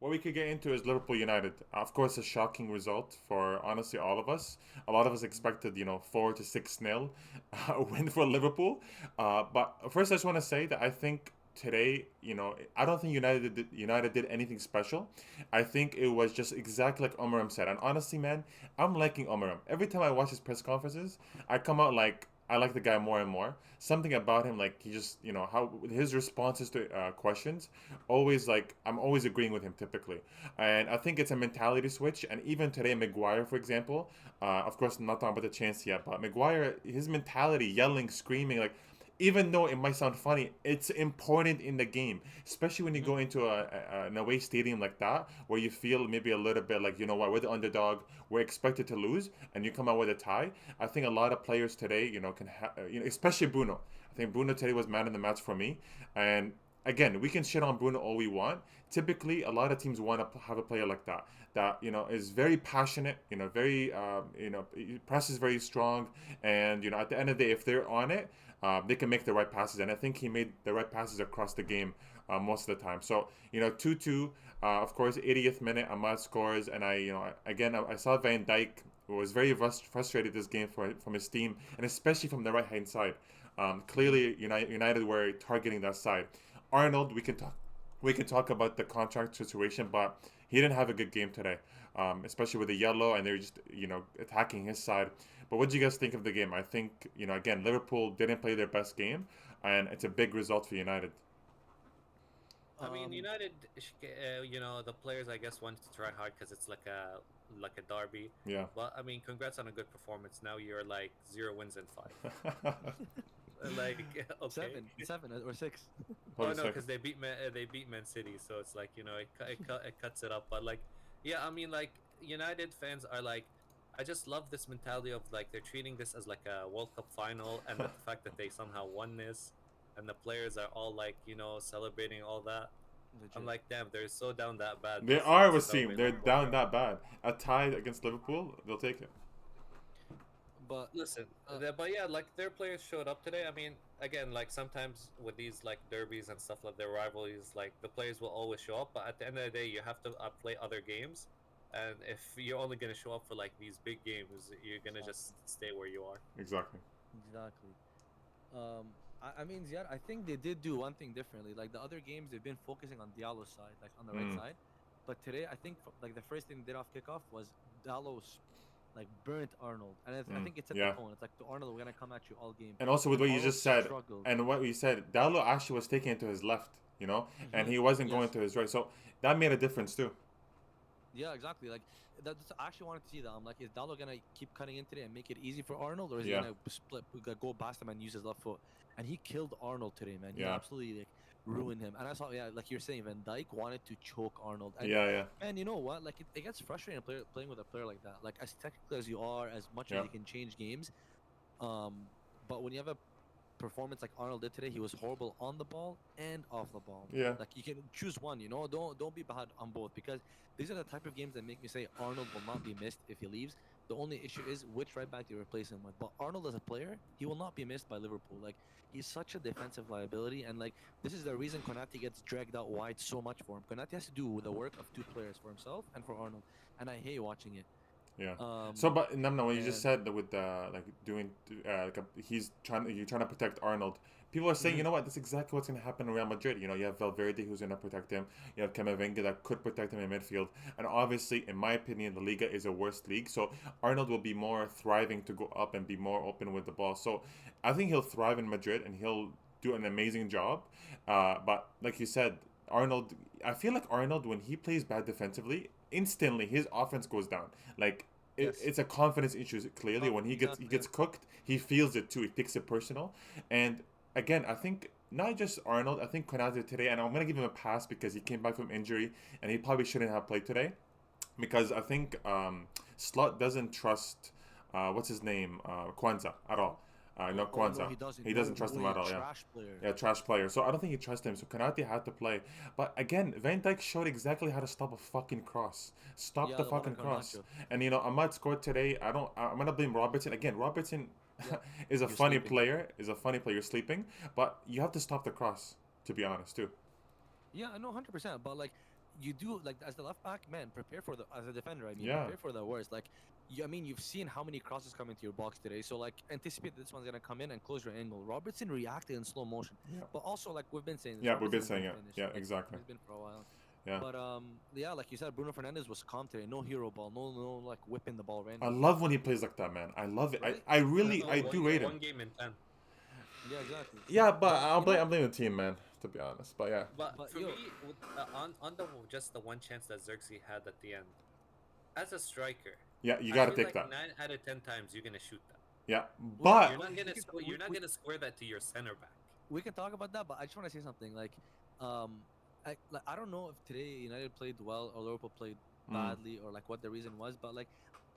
What we could get into is Liverpool United. Of course, a shocking result for honestly all of us. A lot of us expected, 4 to 6 nil win for Liverpool. But first, I just want to say that I think today, I don't think United did anything special. I think it was just exactly like Omaram said. And honestly, man, I'm liking Omaram. Every time I watch his press conferences, I come out like I like the guy more and more. Something about him, like he just, how his responses to questions, always like I'm always agreeing with him typically, and I think it's a mentality switch. And even today, Maguire, for example, of course, I'm not talking about the chance yet, but Maguire, his mentality, yelling, screaming, like even though it might sound funny, it's important in the game, especially when you Mm-hmm. go into an away stadium like that, where you feel maybe a little bit like, what, we're the underdog, we're expected to lose, and you come out with a tie. I think a lot of players today, especially Bruno. I think Bruno today was man of the match for me, and again, we can shit on Bruno all we want. Typically, a lot of teams want to have a player like that, that is very passionate, very press is very strong, and at the end of the day, if they're on it, they can make the right passes, and I think he made the right passes across the game most of the time. So 2-2. Of course, 80th minute, Ahmad scores, and I saw Van Dijk was very frustrated this game from his team, and especially from the right hand side. Mm-hmm. Clearly, United were targeting that side. Arnold, we can talk about the contract situation, but he didn't have a good game today, especially with the yellow, and they're just attacking his side. But what do you guys think of the game? I think again, Liverpool didn't play their best game, and it's a big result for United. I mean, Um, United, the players I guess wanted to try hard because it's like a derby. Yeah. But I mean, congrats on a good performance. Now you're like 0 wins and 5. Like okay. seven or six. Oh Hold a no, second. because they beat Man City, so it's like it cuts it up. But like, yeah, I mean, like United fans are like, I just love this mentality of like they're treating this as like a World Cup final, and that the fact that they somehow won this, and the players are all like celebrating all that. I'm Legit. like, damn, they're so down that bad They to are, Wasim. celebrate They're like World down Cup. that bad. A tie against Liverpool, they'll take it. But Listen, uh, but yeah, like their players showed up today. I mean, again, like sometimes with these like derbies and stuff like their rivalries, like the players will always show up. But at the end of the day, you have to play other games, and if you're only gonna show up for like these big games, you're gonna exactly, just stay where you are. Exactly. exactly. I mean, Ziad, I think they did do one thing differently. Like the other games, they've been focusing on Diallo's side, like on the right Mm. side. But today, I think like the first thing they did off kickoff was Diallo's like burnt Arnold, and I Mm. think it set the Yeah. tone. It's like to Arnold, we're gonna come at you all game, And also with and what you Arnold just said, struggled. and what you said, Dallo actually was taking it to his left, and Hmm. he wasn't going Yes. to his right. So that made a difference too. Yeah, exactly. Like I actually wanted to see that. I'm like, is Dallo gonna keep cutting into it and make it easy for Arnold, or is he Yeah. gonna go past him and use his left foot? And he killed Arnold today, man. He Yeah. absolutely like ruined him. And I saw, yeah, like you're saying, Van Dyke wanted to choke Arnold. And Yeah. Yeah. man, you know what? Like it gets frustrating playing with a player like that. Like as technical as you are, as much as Yeah. you can change games, um, but when you have a performance like Arnold did today, he was horrible on the ball and off the ball. Yeah. Like you can choose one, you know. Don't be bad on both because these are the type of games that make me say Arnold will not be missed if he leaves. The only issue is which right back do you replace him with. But Arnold as a player, he will not be missed by Liverpool. Like he's such a defensive liability, and like this is the reason Konate gets dragged out wide so much for him. Konate has to do the work of two players for himself and for Arnold, and I hate watching it. Yeah. So, Um, but no, no. What you just and said that with like doing, you're trying to protect Arnold. People are saying, mhm, you know what? That's exactly what's going to happen in Real Madrid. You have Valverde who's going to protect him. You have Camavinga that could protect him in midfield. And obviously, in my opinion, the Liga is a worse league. So Arnold will be more thriving to go up and be more open with the ball. So I think he'll thrive in Madrid and he'll do an amazing job. But like you said, Arnold, I feel like Arnold, when he plays bad defensively, instantly his offense goes down. Like yes, it's a confidence issue. Clearly, when he exactly, yeah. gets cooked, he feels it too. He takes it personal. And again, I think not just Arnold. I think Konate today, and I'm gonna give him a pass because he came back from injury, and he probably shouldn't have played today because I think Slot doesn't trust what's his name Kwanzaa at all. No Oh no, Kwanzaa. he doesn't. He doesn't No trust him way, at all. Yeah. trash player. Yeah, trash player. So I don't think he trusts him. So Kanate had to play. But again, Van Dijk showed exactly how to stop a fucking cross. Stop Yeah, the the one on fucking cross. Garnacho. And Ahmad scored today. I'm gonna blame Robertson again. Robertson Yep, is a you're funny sleeping. player. Is a funny player sleeping. But you have to stop the cross. To be honest, too. Yeah, I know, 100%. But like, you do like as the left back, man. Prepare for the as a defender. I mean, Yeah. prepare for the worst. Like, I mean, you've seen how many crosses come into your box today. So like, anticipate that this one's gonna come in and close your angle. Robertson reacted in slow motion, Yeah. but also like we've been saying this. Yeah, we've been Robertson's saying gonna it. finish. Yeah, Like, exactly. he's been for a while. Yeah. But yeah, like you said, Bruno Fernandes was calm today. No hero ball. No like whipping the ball I randomly. love when he plays like that, man. I love it. Right? I really, Oh, I do rate him. one game in 10. Yeah, exactly. Yeah, but you know, I'm blaming the team, man. To be honest, but yeah. But for yo, me, on the just the one chance that Xerxes had at the end, as a striker, Yeah, you I gotta feel take like that. 9 out of 10 times you're gonna shoot that. Yeah, we- but You're not gonna we- you're not we- gonna square that to your center back. we can talk about that, but I just want to say something. I don't know if today United played well or Liverpool played badly or like what the reason was, but like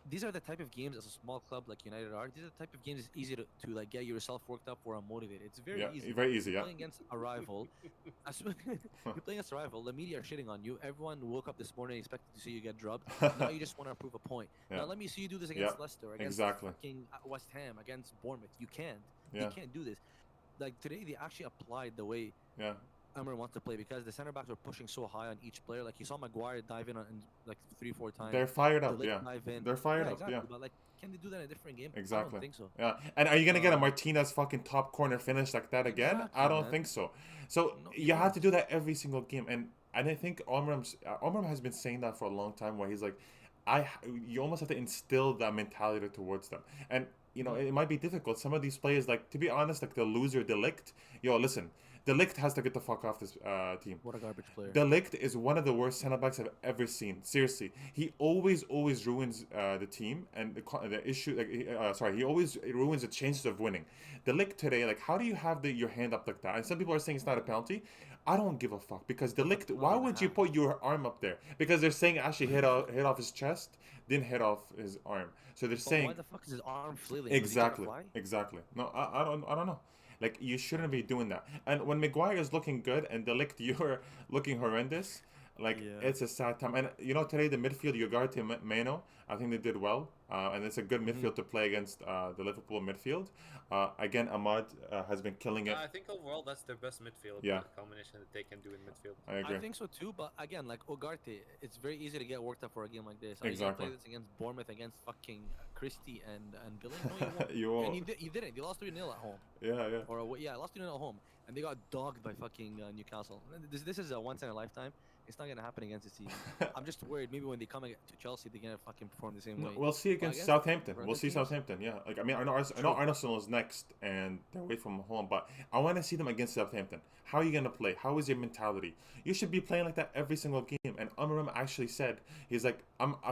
these are the type of games as a small club like United are. These are the type of games it's easy to like get yourself worked up or motivated. It's very yeah, easy. very easy. Yeah, Playing against a rival, you're playing against a rival. The media are shitting on you. Everyone woke up this morning expecting to see you get drubbed. Now you just want to prove a point. Yeah. Now let me see you do this against Yeah, Leicester, against exactly. fucking West Ham, against Bournemouth. You can't. Yeah. You can't do this. Like today, they actually applied the way yeah, Emmer wants to play because the center backs were pushing so high on each player. Like you saw Maguire dive in on like 3-4 times. they're fired up. De Ligt Yeah, dive in. they're fired Yeah, up. exactly. Yeah. But like, can they do that in a different game? I Exactly. don't think so. Yeah, and are you gonna get a Um, Martinez fucking top corner finish like that again? Exactly, I don't man. think so. So No, you have won't. to do that every single game, and I think Omram has been saying that for a long time, where he's like, you almost have to instill that mentality towards them, and you know it might be difficult. Some of these players, like to be honest, like the loser De Ligt, listen, De Ligt has to get the fuck off this team. What a garbage player. De Ligt is one of the worst center backs I've ever seen. Seriously, he always ruins the team and the issue. Like, he always ruins the chances of winning. De Ligt today, like, how do you have your hand up like that? And some people are saying it's not a penalty. I don't give a fuck because De Ligt. Why would you put your arm up there? Because they're saying actually hit off his chest, didn't hit off his arm. So they're But saying why the fuck is his arm flailing? Was he gonna exactly, fly? exactly. No, I don't know. Like you shouldn't be doing that. And when Maguire is looking good and De Ligt you're looking horrendous, like Yeah. it's a sad time. And today the midfield Ugarte Mano, I think they did well, and it's a good midfield to play against the Liverpool midfield. Again, Ahmad has been killing it. I think overall that's their best midfield Yeah. combination that they can do in midfield. I agree. I think so too, but again, like Ugarte, it's very easy to get worked up for a game like this. Are you Exactly. gonna play this against Bournemouth, against fucking Christie and Billy? No, you won't. You won't. And you didn't. You lost 3-0 at home. Yeah, yeah. Yeah, lost 3-0 at home, and they got dogged by fucking Newcastle. This is a once in a lifetime. It's not gonna happen against the team. I'm just worried. Maybe when they come to Chelsea, they're gonna fucking perform the same way. We'll see against against Southampton. other We'll see teams- Southampton. Yeah, like I mean, I know Arsenal is next, and they're away from home, but I want to see them against Southampton. How are you gonna play? How is your mentality? You should be playing like that every single game. And Amram actually said he's like,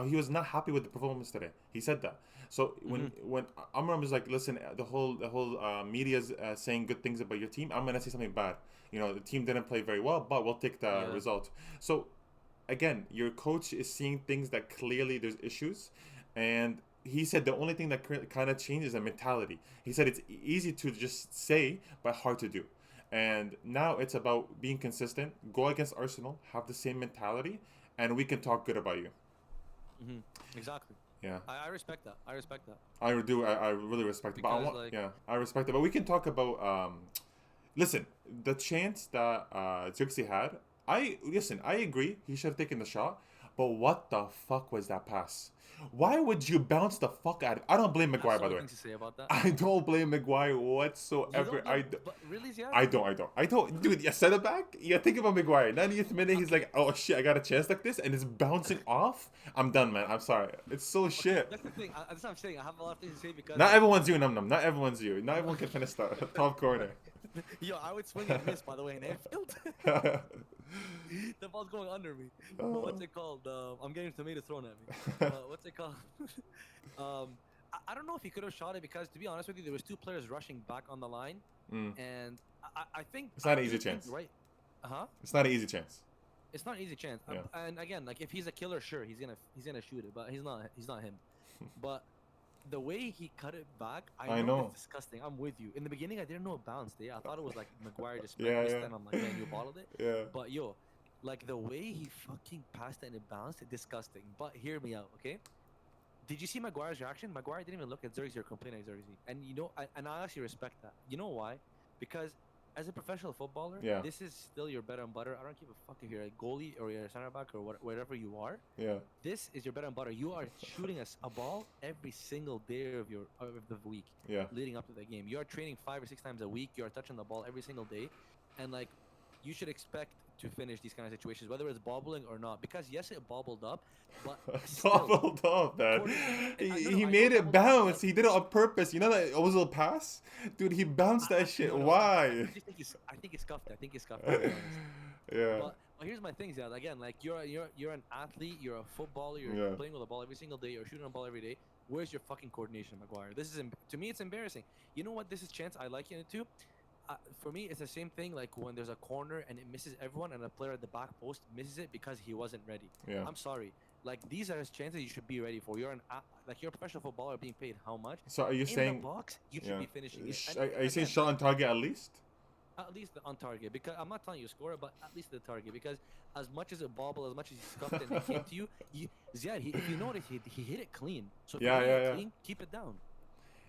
he was not happy with the performance today. He said that. So when Amram is like, listen, the whole media's saying good things about your team, I'm gonna say something bad. The team didn't play very well, but we'll take the result. So again, your coach is seeing things that clearly there's issues, and he said the only thing that kind of changes is mentality. He said it's easy to just say, but hard to do. And now it's about being consistent, go against Arsenal, have the same mentality, and we can talk good about you. Exactly. Yeah. I respect that. I respect that. I do. I really respect it. But Because, I respect it. But we can talk about. Listen, the chance that Xerxes had. I agree. He should have taken the shot. But what the fuck was that pass? Why would you bounce the fuck out of it? I don't blame Maguire, by the way. To say about that. I don't blame Maguire whatsoever. But really, yeah. I don't. Dude, you center back? You think about Maguire. 90th minute, he's like, oh shit, I got a chance like this, and it's bouncing off. I'm done, man. I'm sorry. It's so shit. That's the thing. That's what I'm saying. I have a lot of things to say because. Not everyone's you, Num Num. Not everyone's you. Not everyone can finish the top corner. Yo, I would swing and miss, by the way, in Anfield. The ball's going under me. What's it called? I'm getting tomato thrown at me. What's it called? I don't know if he could have shot it because, to be honest with you, there was two players rushing back on the line, and I think It's not an I easy really think, chance. right? It's not an easy chance. It's not an easy chance. Yeah. And again, like if he's a killer, sure, he's gonna shoot it, but he's not. He's not him. But the way he cut it back, I know it's disgusting. I'm with you. In the beginning, I didn't know it bounced. Yeah, I thought it was like Maguire just missed it, and I'm like, man, you bottled it. Yeah. But yo, like the way he fucking passed it and it bounced, it's disgusting. But hear me out, okay? Did you see Maguire's reaction? Maguire didn't even look at Xerxes or complain at Xerxes. And I actually respect that. You know why? Because as a professional footballer, Yeah. this is still your bread and butter. I don't give a fuck if you're a goalie or you're a center back or whatever you are. Yeah. This is your bread and butter. You are shooting a ball every single day of the week Yeah. leading up to the game. You are training 5 or 6 times a week. You are touching the ball every single day, and like you should expect to finish these kind of situations, whether it's bobbling or not. Because yes, it bobbled up, but still, Bobbled up, man. no, He I know made it bobbled up, but bounce. like He did it on purpose. You know that Ozil pass, dude. He bounced that actually, shit. no, Why? I just think I think he scuffed it. I think he scuffed it, to be honest. Yeah. But here's my thing, Ziad. Again, like you're an athlete, you're a footballer, you're Yeah. playing with a ball every single day, you're shooting a ball every day. Where's your fucking coordination, Maguire? This is to me, it's embarrassing. You know what? This is chance I liken it to. For me, it's the same thing like when there's a corner and it misses everyone, and a player at the back post misses it because he wasn't ready. Yeah. I'm sorry. Like these are chances you should be ready for. Like you're a professional footballer being paid how much? So are you In saying? the box, you should Yeah. be finishing it. And Are you saying again, shot on target at least? at least on target, because I'm not telling you to score it, but at least the target. Because as much as it bobbled, as much as he scuffed it and it came to you, Ziad, if you notice, he hit it clean. So if Yeah, you hit yeah, it yeah. clean, keep it down.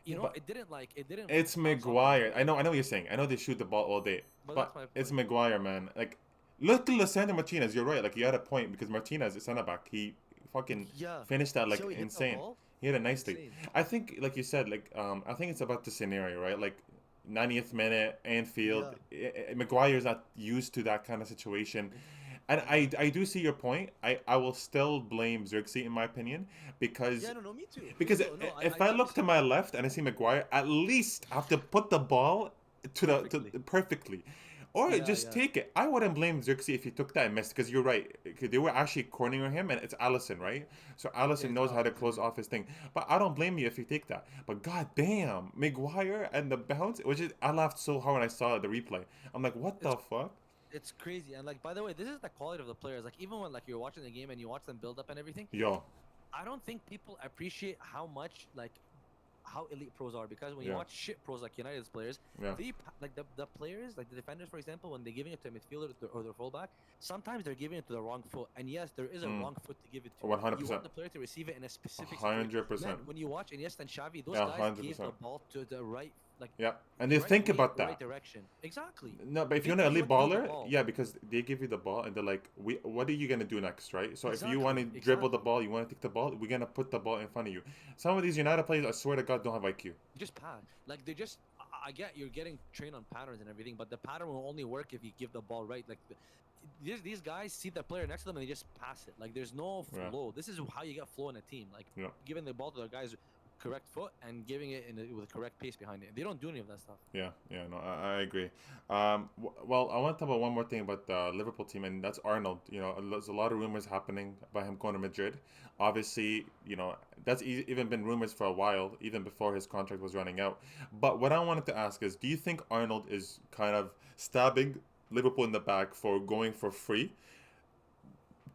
You know, But it didn't. it's bounce off the Maguire. net. I know what you're saying. I know they shoot the ball all day, But but that's my it's point. Maguire, man. Like, look at Lisandro Martinez. You're right. Like, you had a point because Martinez is center back. He fucking Yeah. finished that See like how he hit the insane. ball? He hit it nicely. Insane. I think, like you said, like I think it's about the scenario, right? Like, 90th minute, Anfield. Maguire's not used to that kind of situation. And I do see your point. I will still blame Xerxes in my opinion because Yeah, no, me too. because No, if I I see what look to you're my left and I see Maguire, at least I have to put the ball to the Perfectly. perfectly, or Yeah, just yeah. take it. I wouldn't blame Xerxes if he took that and missed because you're right. 'Cause they were actually cornering him, and it's Allison, right? So Allison It's knows how to Alex, close yeah. off his thing. But I don't blame you if you take that. But god damn, Maguire and the bounce, which is I laughed so hard when I saw the replay. I'm like, what the It's fuck? it's crazy. And like by the way, this is the quality of the players. Like even when like you're watching the game and you watch them build up and everything, Yo, I don't think people appreciate how much like how elite pros are, because when you Yeah. watch shit pros like United's players, Yeah. like the players, like the defenders, for example, when they're giving it to a midfielder or their fullback, sometimes they're giving it to the wrong foot. And yes, there is a wrong foot to give it to. You 100%. want the player to receive it in a specific situation. 100%. Man, when you watch Iniesta and Xavi, those Yeah, guys gave the 100%. ball to the right, like Yeah, and they right think way, about the right that. direction. Exactly. No, but if They you're an tell you elite what to do with the baller, ball. yeah, because they give you the ball and they're like, what are you gonna do next, right? So if you want to Exactly, dribble the exactly. ball, you want to take the ball, we're gonna put the ball in front of you. Some of these United players, I swear to God, don't have IQ. Just pass. Like they just. I get you're getting trained on patterns and everything, but the pattern will only work if you give the ball right. Like these guys see the player next to them and they just pass it. Like there's no Yeah. flow. This is how you get flow in a team. Like Yeah. giving the ball to the guy's correct foot and giving it with a correct pace behind it. They don't do any of that stuff. Yeah, no, I agree. Well, I want to talk about one more thing about the Liverpool team, and that's Arnold. You know, there's a lot of rumors happening about him going to Madrid. Obviously, you know, that's even been rumors for a while, even before his contract was running out. But what I wanted to ask is, do you think Arnold is kind of stabbing Liverpool in the back for going for free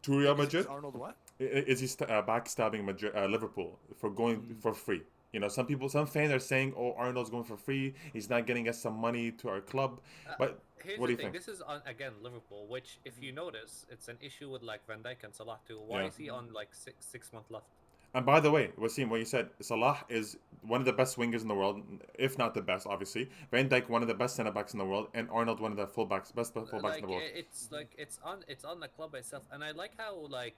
to Real Is Madrid? Arnold what? Is he backstabbing Madrid, Liverpool for going for free? You know, some fans are saying, "Oh, Arnold's going for free. He's not getting us some money to our club." But Here's what the do you thing. think? This is on again Liverpool, which if you notice, it's an issue with like Van Dijk and Salah too. Why Yeah. is he on like six month left? And by the way, Wasim, what you said, Salah is one of the best wingers in the world, if not the best, obviously. Van Dijk, one of the best centre backs in the world, and Arnold, one of the best fullbacks Like in the world. it's like it's on the club itself, and I like how like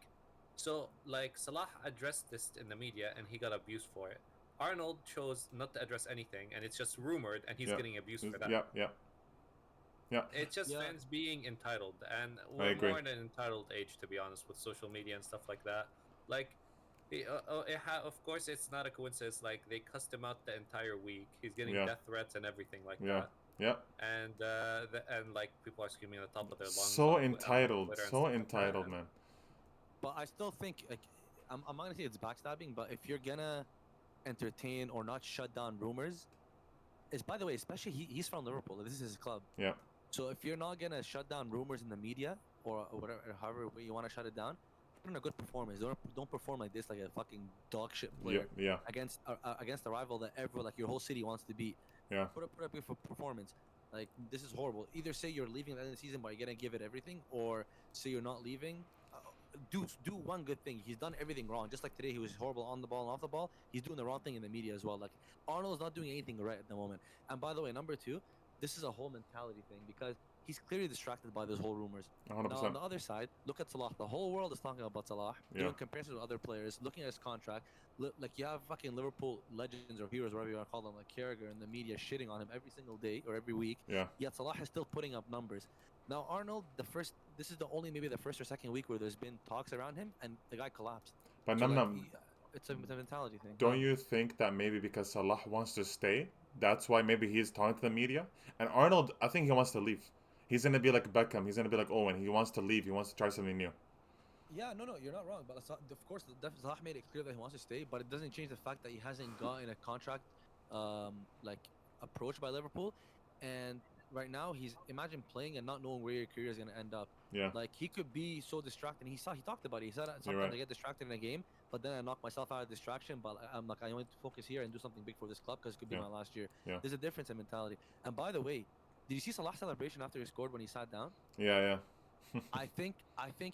so like Salah addressed this in the media and he got abused for it. Arnold chose not to address anything, and it's just rumored, and he's Yeah. getting abused for that. Yeah. It's just Yeah. fans being entitled, and I we're agree. more in an entitled age, to be honest, with social media and stuff like that. Like, of course, it's not a coincidence. Like, they cussed him out the entire week. He's getting Yeah. death threats and everything like Yeah. that. Yeah. And like people are screaming at the top of their lungs. So on entitled, Twitter and so stuff like that, entitled, and- man. But I still think like I'm not gonna say it's backstabbing, but if you're gonna entertain or not shut down rumors, is by the way, especially he's from Liverpool. This is his club. Yeah. So if you're not gonna shut down rumors in the media or whatever, however way you want to shut it down, put in a good performance. Don't perform like this, like a fucking dog shit Yeah. player Yeah. against a rival that everyone, like your whole city wants to beat. Yeah. Put up a good performance. Like this is horrible. Either say you're leaving at the end of the season, but you're gonna give it everything, or say you're not leaving. Do one good thing. He's done everything wrong. Just like today, he was horrible on the ball and off the ball. He's doing the wrong thing in the media as well. Like Arnold's not doing anything right at the moment. And by the way, number two, this is a whole mentality thing because he's clearly distracted by those whole rumors. Now, on 100%. the other side, look at Salah. The whole world is talking about Salah, Yeah. doing comparisons with other players, looking at his contract. Like you have fucking Liverpool legends or heroes, whatever you want to call them, like Carragher in the media shitting on him every single day or every week. Yeah. Yet Salah is still putting up numbers. Now Arnold, this is the only maybe the first or second week where there's been talks around him, and the guy collapsed. But So like, Namnam, it's a mentality thing. don't you think that maybe because Salah wants to stay, that's why maybe he's talking to the media? And Arnold, I think he wants to leave. He's gonna be like Beckham. He's gonna be like Owen. He wants to leave. He wants to try something new. Yeah, no, you're not wrong. But of course, Salah made it clear that he wants to stay, but it doesn't change the fact that he hasn't gotten a contract, like approached by Liverpool, and right now he's imagine playing and not knowing where your career is gonna end up. Yeah. Like he could be so distracted. He talked about it. He said You're sometimes right. I get distracted in a game, but then I knock myself out of distraction. But I'm like I want to focus here and do something big for this club because it could be Yeah. my last year. Yeah. There's a difference in mentality. And by the way, did you see Salah's celebration after he scored when he sat down? Yeah. I think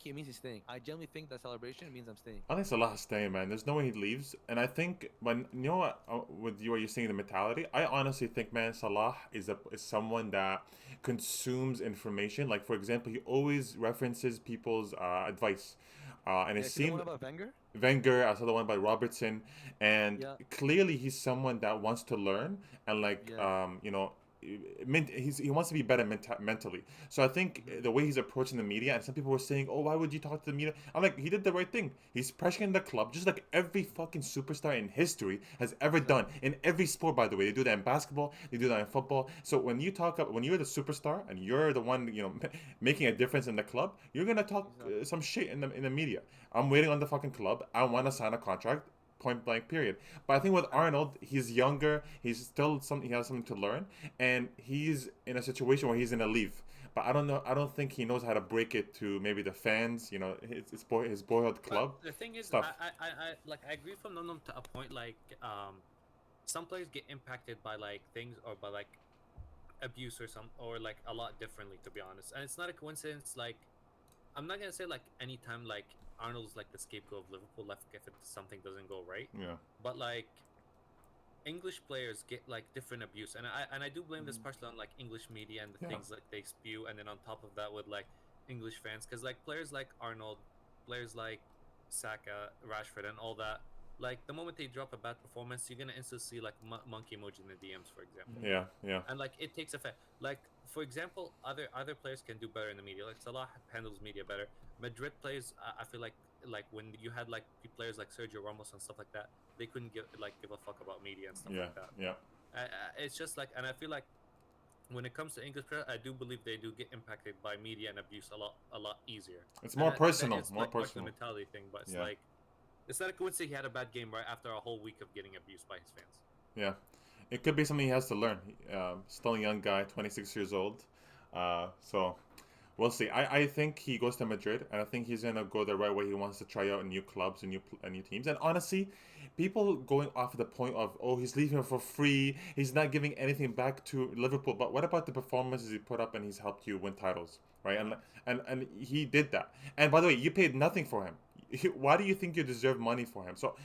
he means he's staying. I genuinely think that celebration means I'm staying. I think Salah's staying, man. There's no way he leaves. And I think when you know what, with you, what you're saying, the mentality. I honestly think, man, Salah is someone that consumes information. Like for example, he always references people's advice, and it Yeah, see the one seemed about Wenger? Wenger. I saw the one by Robertson, and Yeah. clearly he's someone that wants to learn and like Yeah. he wants to be better mentally. So I think the way he's approaching the media, and some people were saying, "Oh, why would you talk to the media?" I'm like, he did the right thing. He's pressuring the club, just like every fucking superstar in history has ever done in every sport. By the way, they do that in basketball, they do that in football. So when you talk up, when you're the superstar and you're the one, making a difference in the club, you're gonna talk Exactly. some shit in the media. I'm waiting on the fucking club. I want to sign a contract. Point blank, period. But I think with Arnold, he's younger. He's still something. He has something to learn, and he's in a situation where he's gonna leave. But I don't know. I don't think he knows how to break it to maybe the fans. His boyhood club But the thing is, stuff. I agree from them to a point. Like, some players get impacted by like things or by like abuse or like a lot differently. To be honest, and it's not a coincidence. Like, I'm not gonna say like anytime like Arnold's like the scapegoat of Liverpool, like if something doesn't go right. Yeah, But like English players get like different abuse, and I do blame this partially on like English media and the Yeah. things like they spew, and then on top of that with like English fans, because like players like Arnold, players like Saka, Rashford, and all that. Like the moment they drop a bad performance, you're gonna instantly see like monkey emoji in the DMs, for example. yeah. And like it takes effect. Like for example, other players can do better in the media. Like Salah handles media better. Madrid players, I feel like when you had like players like Sergio Ramos and stuff like that, they couldn't give a fuck about media and stuff Yeah, like that. yeah. It's just like, and I feel like when it comes to English players, I do believe they do get impacted by media and abuse a lot easier. It's more And personal, it's more like much personal. the mentality thing, but it's Yeah. like it's not a coincidence he had a bad game right after a whole week of getting abused by his fans. Yeah, it could be something he has to learn. Still a young guy, 26 years old. So we'll see. I think he goes to Madrid, and I think he's gonna go the right way. He wants to try out new clubs and new teams. And honestly, people going off the point of, oh, he's leaving for free. He's not giving anything back to Liverpool. But what about the performances he put up and he's helped you win titles, right? And he did that. And by the way, you paid nothing for him. Why do you think you deserve money for him? So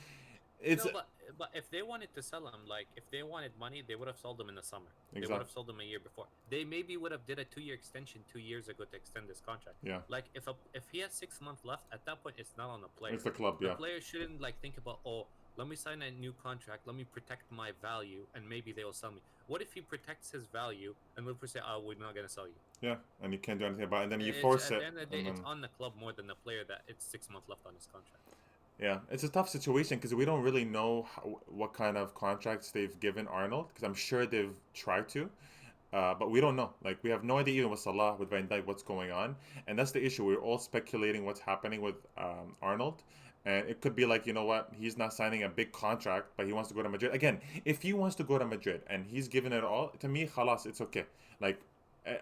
it's No, but if they wanted to sell him, like if they wanted money, they would have sold him in the summer. They would have Exactly. sold him a year before. They maybe would have did a 2-year extension 2 years ago to extend this contract. Yeah. Like if he has 6 months left, at that point it's not on the player. It's the club, The yeah. player shouldn't like think about, oh, let me sign a new contract, let me protect my value, and maybe they will sell me. What if he protects his value and Liverpool say, oh, we're not gonna sell you? Yeah, and you can't do anything about it. And then you It's, force at it. the end of the day, and it's then- on the club more than the player that it's 6 months left on his contract. Yeah, it's a tough situation because we don't really know what kind of contracts they've given Arnold, because I'm sure they've tried to, but we don't know. Like, we have no idea even with Salah, with Van Dijk, what's going on. And that's the issue. We're all speculating what's happening with Arnold. And it could be like, you know what, he's not signing a big contract, but he wants to go to Madrid. Again, if he wants to go to Madrid and he's given it all, to me, khalas, it's okay. Like,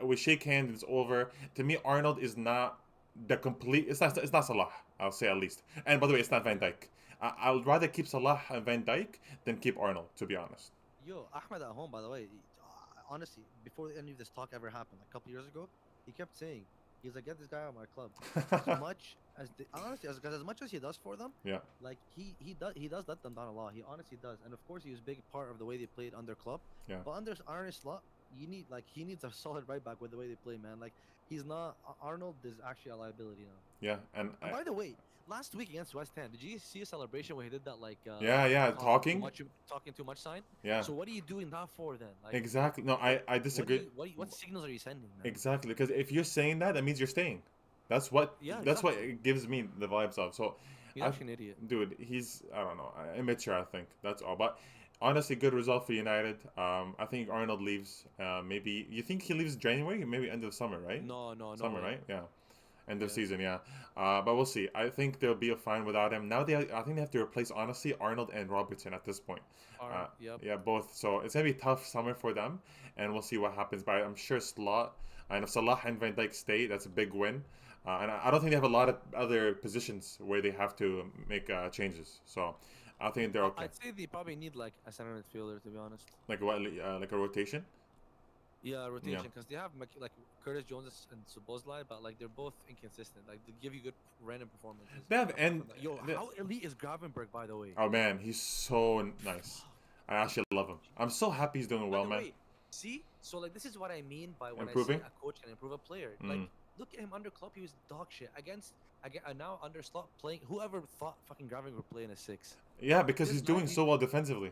we shake hands, it's over. To me, Arnold is not the complete. It's not Salah. I'll say at least. And by the way, it's not Van Dijk. I'll rather keep Salah and Van Dijk than keep Arnold, to be honest. Yo, Ahmed at home, by the way, honestly, before any of this talk ever happened, like a couple years ago, he kept saying, he's like, get this guy out of my club. As much as honestly, as much as he does for them, Yeah. like he does let them down a lot. He honestly does, and of course he was a big part of the way they played under club. Yeah. But under Arne Slot, you need like he needs a solid right back with the way they play, man. Like he's not Arnold is actually a liability now. Yeah, and And by the way, last week against West Ham, did you see a celebration where he did that like yeah, talking. talking too much sign? Yeah, So what are you doing that for then? Like exactly. No, I disagree. what signals are you sending, man? Exactly, because if you're saying that, that means you're staying. That's what Yeah, that's what exactly. it gives me the vibes of. So, He's I, actually an idiot. dude, he's I don't know, immature. I think that's all. But honestly, good result for United. I think Arnold leaves. Maybe you think he leaves January, maybe end of summer, right? No, no, no Summer, way. right? Yeah, end of Yeah. season. Yeah. But we'll see. I think they'll be fine without him. Now I think they have to replace honestly Arnold and Robertson at this point. Uh, Yep. yeah, both. So it's gonna be a tough summer for them, and we'll see what happens. But I'm sure Slot and if Salah and Van Dijk stay, that's a big win. And I don't think they have a lot of other positions where they have to make changes. So I think they're okay. I'd say they probably need like a center midfielder to be honest. Like what? Like a rotation? Yeah, Yeah. rotation because they have like Curtis Jones and Subozlai, but like they're both inconsistent. Like they give you good random performances. They have Apart and from that. Yo, they- how elite is Gravenberg by the way? oh man, he's so nice. I actually love him. I'm so happy he's doing By well, the man. way, see, so like this is what I mean by when I Improving? say a coach can improve a player. Mm. Like look at him under Klopp, he was dog shit against again now under Slot playing. Whoever thought fucking Gravenberg would play in a six? Yeah, because This he's doing Lavi- so well defensively.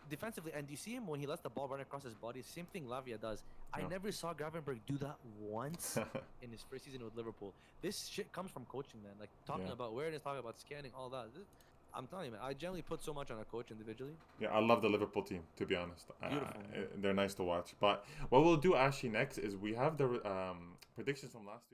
defensively, and you see him when he lets the ball run across his body. Same thing Lavia does. I Yeah. never saw Gravenberg do that once in his first season with Liverpool. This shit comes from coaching, man. Like talking Yeah. about awareness, talking about scanning, all that. I'm telling you, man. I generally put so much on a coach individually. Yeah, I love the Liverpool team, to be honest. Beautiful, man. They're nice to watch. But what we'll do actually next is we have the predictions from last week.